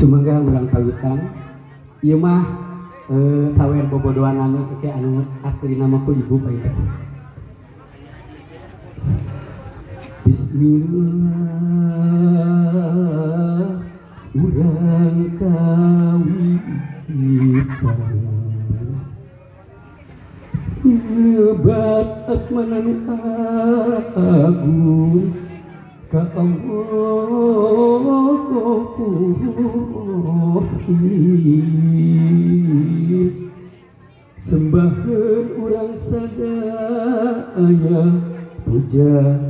Sumangga urang pawitan ieu mah sawer bobodohan anu teh anu asli nama ku ibu bae. Bismillah urang kawitan nyebat asmana nu agung ka Allah sembahan urang sadaya puja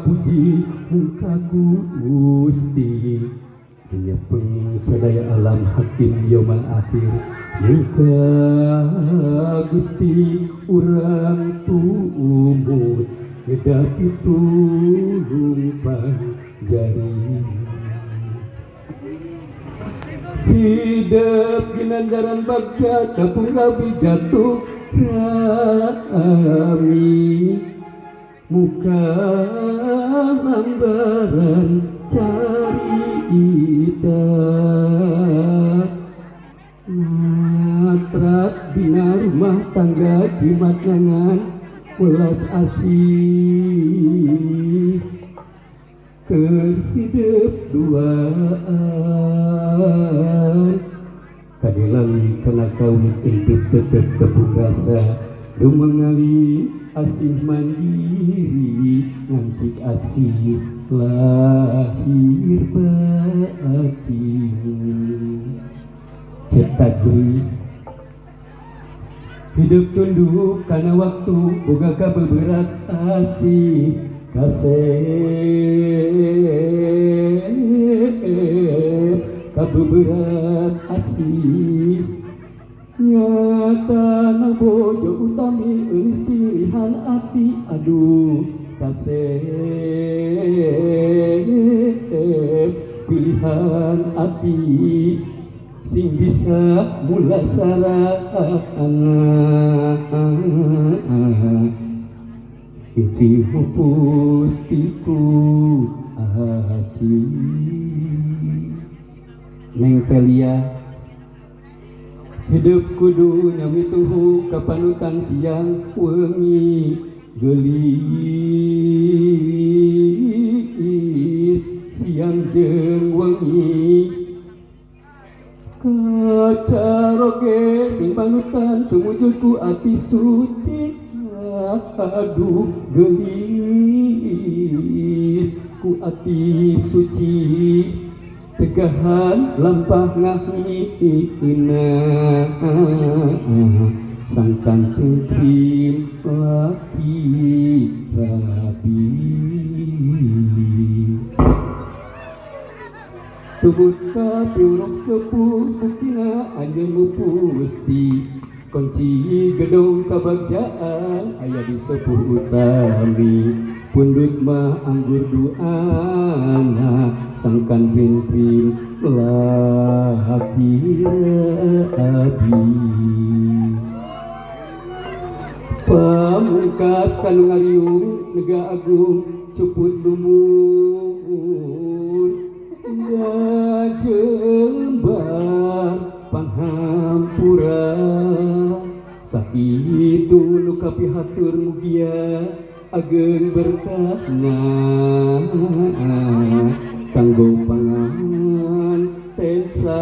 puji muka Gusti menyepeng sadaya alam hakim yaumul akhir muka Gusti urang tumut ngedapi tulung panjari hidup ginandaran bagja kapung rabi jatuh rami muka lambaran carita ngatrak dina rumah tangga jimat nangan welas asih kehidup duaan kadilawi kana kaum intip tetep tepugasa dumengali asih mandiri ngancik asih lahir batin cetajri hidup tunduk karena waktu boga kabeberat asih kasih kabeberat asih nyata na bojo utami eulis pilihan ati aduh kasih pilihan ati sing bisa mulasara inti pustiku asih Neng Velia hidup kudu nyamituhu kapanutan siang wengi gelis siang jeung wengi kacaroge sing panutan sumujudku ati suci aduh gelis ku ati suci cegahan lampah ngahina sangkan kentrim laki rabi tubut ka piuruk sepuh buktina anjeun mupusti kunci gedung kabagjaan aya di sepuh utami pundut mah anggur duana sangkan pintrim laki rabi pamungkas kanu ngariung nega agung cuput lumun ngajembar panhampura sakitu nu kapihatur mugia ageng berkahna kanggo pangan tensa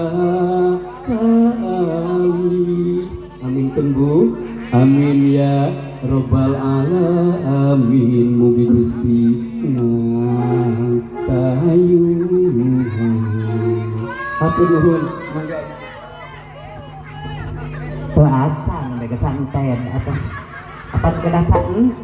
kali amin tembung amin ya robbal alamin mugi Gusti ngantayuhan hatur nuhun mangga Tuh acan mereka santai apa kedasan